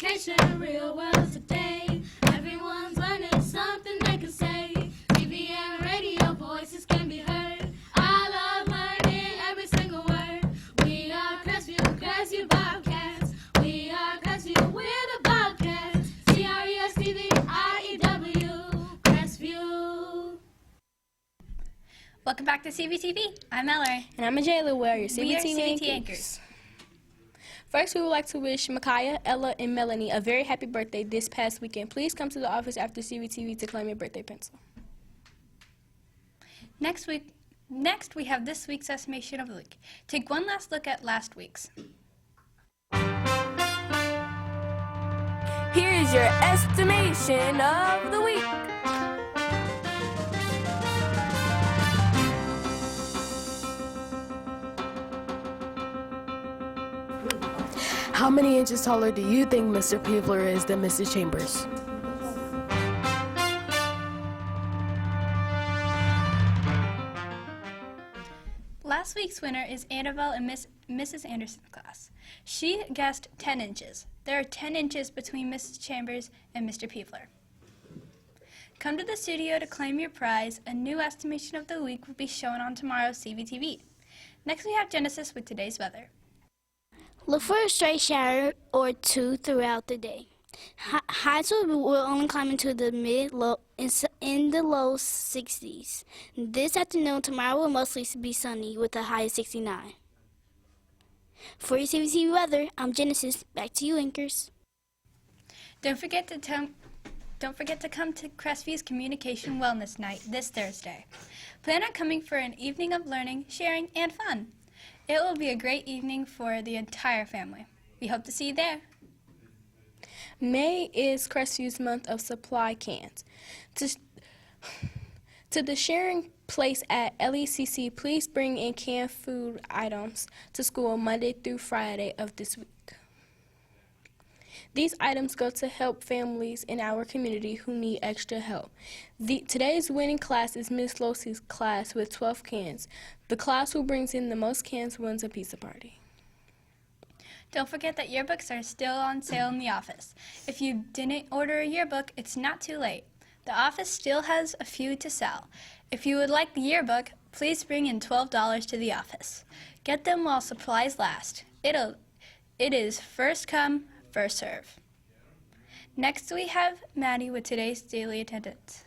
education, real world today. Everyone's learning something they can say. TV and radio voices can be heard. I love learning every single word. We are Crestview Bobcats. We are Crestview, we're the Bobcats. CRESTVIEW, Crestview. Welcome back to CVTV. I'm Mallory. And I'm Ajayla. We are your We are CVTV CVT anchors. First, we would like to wish Micaiah, Ella, and Melanie a very happy birthday this past weekend. Please come to the office after CVTV to claim your birthday pencil. Next, we have this week's estimation of the week. Take one last look at last week's. Here is your estimation of the week. How many inches taller do you think Mr. Peebler is than Mrs. Chambers? Last week's winner is Annabelle in Mrs. Anderson's class. She guessed 10 inches. There are 10 inches between Mrs. Chambers and Mr. Peebler. Come to the studio to claim your prize. A new estimation of the week will be shown on tomorrow's CVTV. Next, we have Genesis with today's weather. Look for a stray shower or two throughout the day. Highs will only climb into the low 60s. This afternoon, tomorrow will mostly be sunny with a high of 69. For your CVTV weather, I'm Genesis. Back to you, anchors. Don't forget to come to Crestview's Communication Wellness Night this Thursday. Plan on coming for an evening of learning, sharing, and fun. It will be a great evening for the entire family. We hope to see you there. May is Crestview's month of supply cans. To the sharing place at LECC, please bring in canned food items to school Monday through Friday of this week. These items go to help families in our community who need extra help. Today's winning class is Miss Losey's class with 12 cans. The class who brings in the most cans wins a pizza party. Don't forget that yearbooks are still on sale in the office. If you didn't order a yearbook, it's not too late. The office still has a few to sell. If you would like the yearbook, please bring in $12 to the office. Get them while supplies last. It is first come, first serve. Next, we have Maddie with today's daily attendance.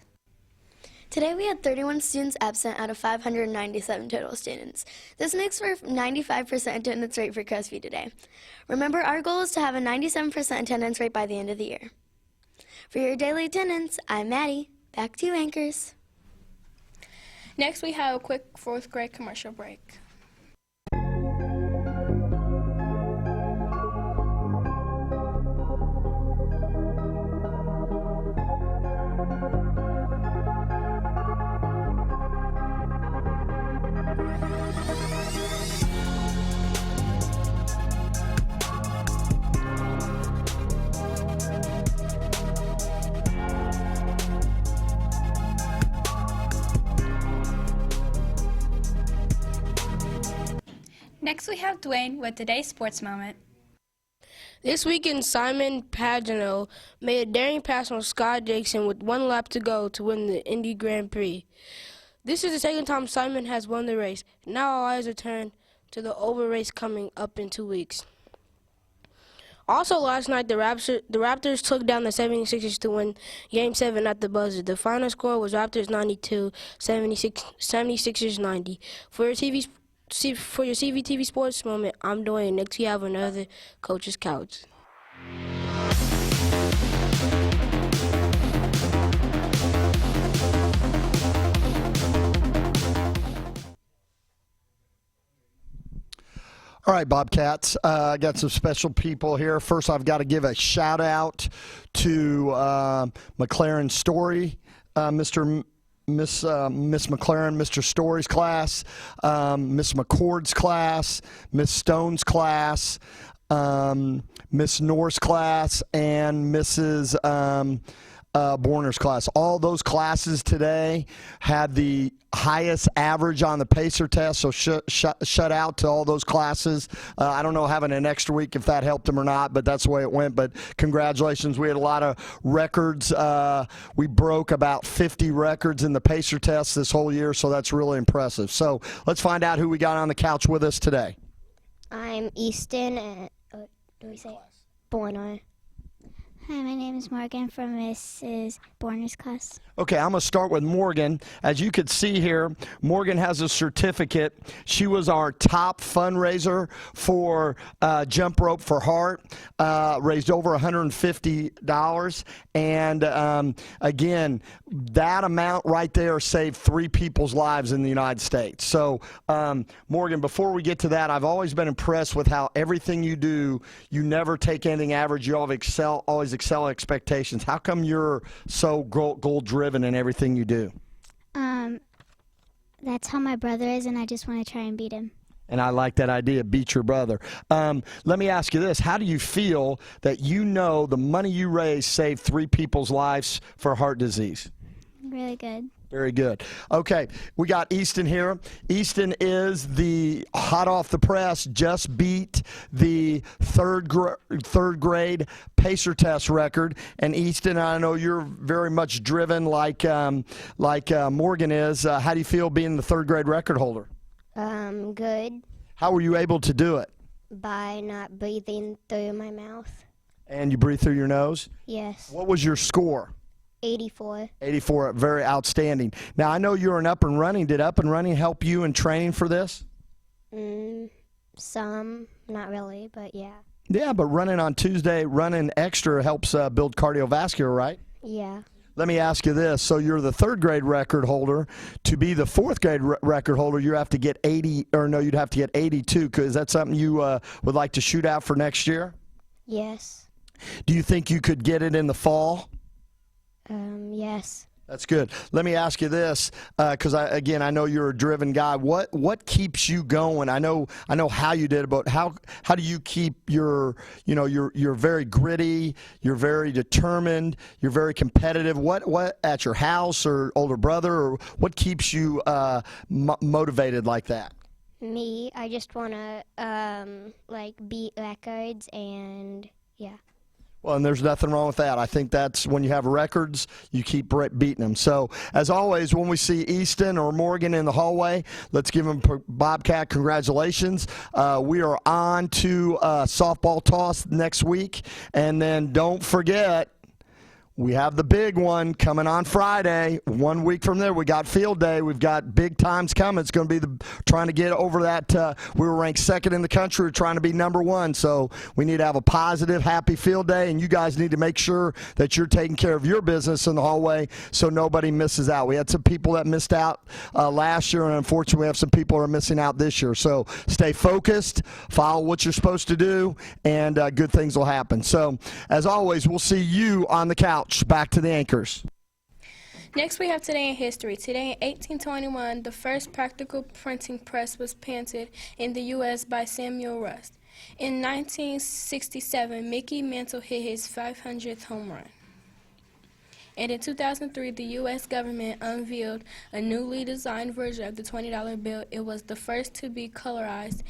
Today we had 31 students absent out of 597 total students. This makes for a 95% attendance rate for Crestview today. Remember, our goal is to have a 97% attendance rate by the end of the year. For your daily attendance, I'm Maddie. Back to you, anchors. Next, we have a quick fourth grade commercial break. Next, we have Dwayne with today's sports moment. This weekend, Simon Pagano made a daring pass on Scott Jackson with 1 lap to go to win the Indy Grand Prix. This is the second time Simon has won the race. Now all eyes are turned to the Oval race coming up in 2 weeks. Also last night, the Raptors took down the 76ers to win Game 7 at the buzzer. The final score was Raptors 92, 76ers 90. For your CVTV Sports Moment, I'm Dwayne. Next, we have another Coach's Couch. All right, Bobcats, I got some special people here. First, I've got to give a shout out to McLaren Story, Miss McLaren, Mr. Story's class, Miss McCord's class, Miss Stone's class, Miss Norris class, and Mrs. Borner's class. All those classes today had the highest average on the PACER test, so shut out to all those classes. I don't know having an extra week if that helped them or not, but that's the way it went. But congratulations. We had a lot of records. We broke about 50 records in the PACER test this whole year, so that's really impressive. So let's find out who we got on the couch with us today. I'm Easton at, Borner. Hi, my name is Morgan from Mrs. Borner's class. Okay, I'm going to start with Morgan. As you can see here, Morgan has a certificate. She was our top fundraiser for Jump Rope for Heart, raised over $150. And again, that amount right there saved 3 people's lives in the United States. So, Morgan, before we get to that, I've always been impressed with how everything you do, you never take anything average. You always excel expectations. How come you're so goal-driven in everything you do? That's how my brother is, and I just want to try and beat him. And I like that idea, beat your brother. Let me ask you this. How do you feel that you know the money you raised saved 3 people's lives for heart disease? Really good. Very good. Okay, we got Easton here. Easton is the hot off the press, just beat the third grade PACER test record. And Easton, I know you're very much driven like Morgan is. How do you feel being the 3rd grade record holder? Good. How were you able to do it? By not breathing through my mouth. And you breathe through your nose? Yes. What was your score? 84. 84, very outstanding. Now, I know you're an Up and Running. Did Up and Running help you in training for this? Some, not really, but yeah. Yeah, but running on Tuesday, running extra helps build cardiovascular, right? Yeah. Let me ask you this. So you're the 3rd grade record holder. To be the 4th grade record holder, you have to get 80, or no, you'd have to get 82. Is that something you would like to shoot out for next year? Yes. Do you think you could get it in the fall? Yes. That's good. Let me ask you this, because I know you're a driven guy. What keeps you going? I know how you did it, but how do you keep you're very gritty, you're very determined, you're very competitive. What at your house or older brother, or what keeps you motivated like that? Me, I just want to beat records, and yeah. Well, and there's nothing wrong with that. I think that's when you have records, you keep beating them. So, as always, when we see Easton or Morgan in the hallway, let's give them Bobcat congratulations. We are on to softball toss next week. And then don't forget, we have the big one coming on Friday. 1 week from there, we got field day. We've got big times coming. It's going to be trying to get over that. We were ranked 2nd in the country. We're trying to be number 1. So we need to have a positive, happy field day. And you guys need to make sure that you're taking care of your business in the hallway so nobody misses out. We had some people that missed out last year, and unfortunately, we have some people who are missing out this year. So stay focused, follow what you're supposed to do, and good things will happen. So, as always, we'll see you on the couch. Back to the anchors. Next, we have Today in History. Today in 1821, the first practical printing press was patented in the U.S. by Samuel Rust. In 1967, Mickey Mantle hit his 500th home run. And in 2003, the U.S. government unveiled a newly designed version of the $20 bill. It was the first to be colorized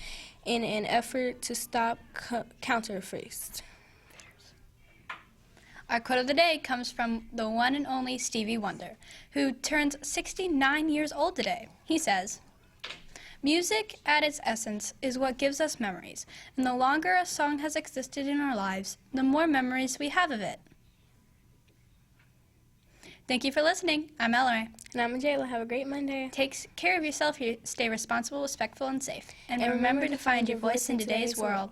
in an effort to stop counterfeits. Our quote of the day comes from the one and only Stevie Wonder, who turns 69 years old today. He says, "Music, at its essence, is what gives us memories, and the longer a song has existed in our lives, the more memories we have of it." Thank you for listening. I'm Ellery. And I'm Jayla. Have a great Monday. Take care of yourself. Stay responsible, respectful, and safe. And remember to find your voice in today's world.